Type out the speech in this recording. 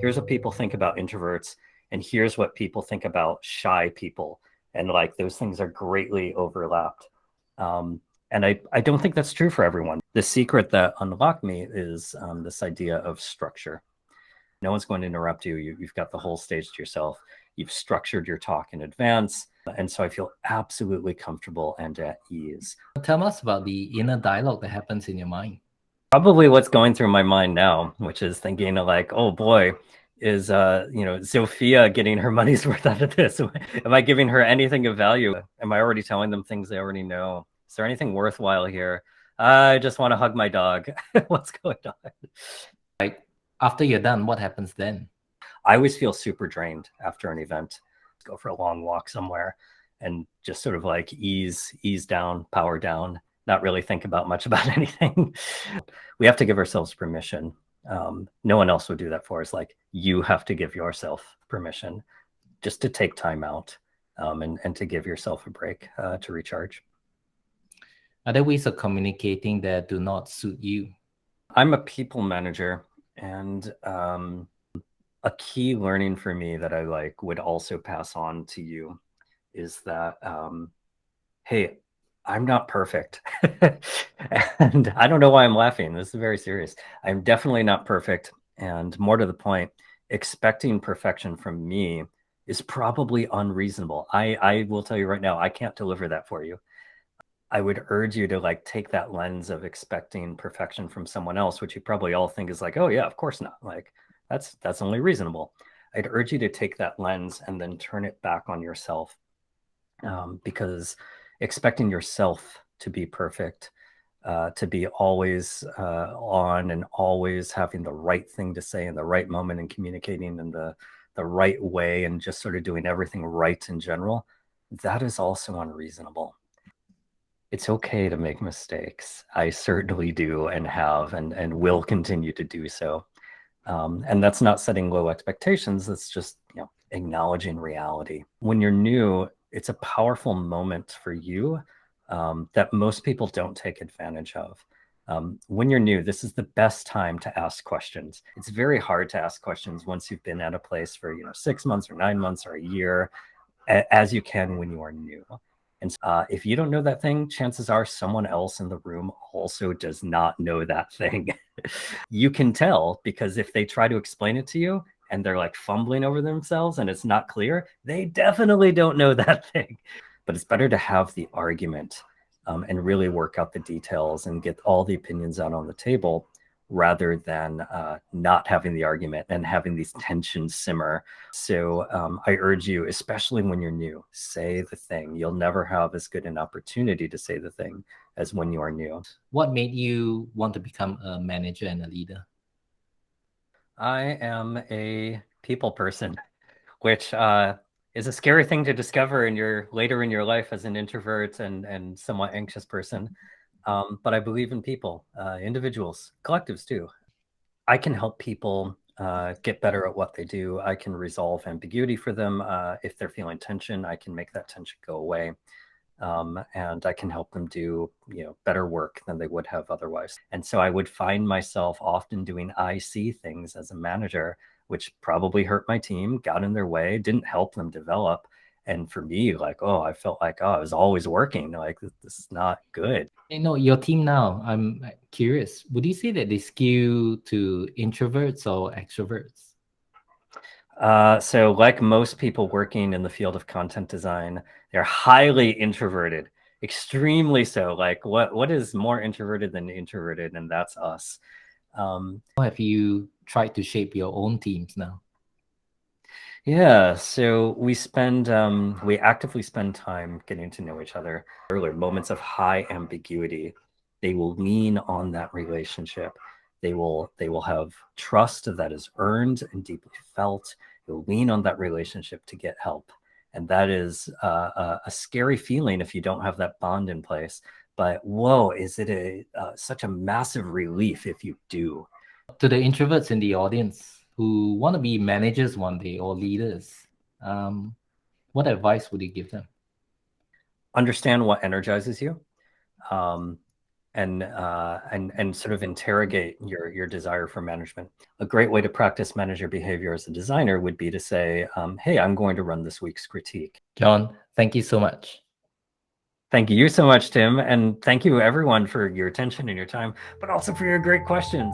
here's what people think about introverts, and here's what people think about shy people. And like those things are greatly overlapped. And I don't think that's true for everyone. The secret that unlocked me is this idea of structure. No one's going to interrupt you. You've got the whole stage to yourself. You've structured your talk in advance. And so I feel absolutely comfortable and at ease. Tell us about the inner dialogue that happens in your mind. Probably what's going through my mind now, which is thinking like, oh boy, is Sophia getting her money's worth out of this? Am I giving her anything of value? Am I already telling them things they already know? Is there anything worthwhile here? I just want to hug my dog. What's going on? Like after you're done, what happens then? I always feel super drained after an event. Go for a long walk somewhere and just sort of like ease down, power down, not really think about much about anything. We have to give ourselves permission. No one else would do that for us. Like you have to give yourself permission just to take time out and to give yourself a break to recharge. Are there ways of communicating that do not suit you? I'm a people manager, and a key learning for me that I like would also pass on to you is that, hey, I'm not perfect. And I don't know why I'm laughing. This is very serious. I'm definitely not perfect. And more to the point, expecting perfection from me is probably unreasonable. I will tell you right now, I can't deliver that for you. I would urge you to like take that lens of expecting perfection from someone else, which you probably all think is like, oh yeah, of course not. Like that's only reasonable. I'd urge you to take that lens and then turn it back on yourself, because expecting yourself to be perfect, to be always on and always having the right thing to say in the right moment and communicating in the right way and just sort of doing everything right in general, that is also unreasonable. It's okay to make mistakes. I certainly do and have and will continue to do so. And that's not setting low expectations. That's just, acknowledging reality. When you're new, it's a powerful moment for you that most people don't take advantage of. When you're new, this is the best time to ask questions. It's very hard to ask questions once you've been at a place for 6 months or 9 months or a year, as you can when you are new. And if you don't know that thing, chances are someone else in the room also does not know that thing. You can tell because if they try to explain it to you and they're like fumbling over themselves and it's not clear, they definitely don't know that thing. But it's better to have the argument and really work out the details and get all the opinions out on the table rather than not having the argument and having these tensions simmer. So I urge you, especially when you're new, say the thing. You'll never have as good an opportunity to say the thing as when you are new. What made you want to become a manager and a leader? I am a people person, which is a scary thing to discover later in your life as an introvert and somewhat anxious person. But I believe in people, individuals, collectives too. I can help people get better at what they do. I can resolve ambiguity for them. If they're feeling tension, I can make that tension go away. And I can help them do better work than they would have otherwise. And so I would find myself often doing IC things as a manager, which probably hurt my team, got in their way, didn't help them develop. And for me, like, I felt like, I was always working. Like, this is not good. Your team now, I'm curious, would you say that they skew to introverts or extroverts? So like most people working in the field of content design, they're highly introverted, extremely so. Like what is more introverted than introverted? And that's us. Have you tried to shape your own teams now? Yeah, so we actively spend time getting to know each other. Earlier moments of high ambiguity, they will lean on that relationship. They will have trust that is earned and deeply felt. They'll lean on that relationship to get help. And that is a scary feeling if you don't have that bond in place. But whoa, is it such a massive relief if you do. To the introverts in the audience who want to be managers one day or leaders, what advice would you give them? Understand what energizes you. and sort of interrogate your desire for management. A great way to practice manager behavior as a designer would be to say, hey, I'm going to run this week's critique. John, thank you so much. Thank you so much, Tim. And thank you everyone for your attention and your time, but also for your great questions.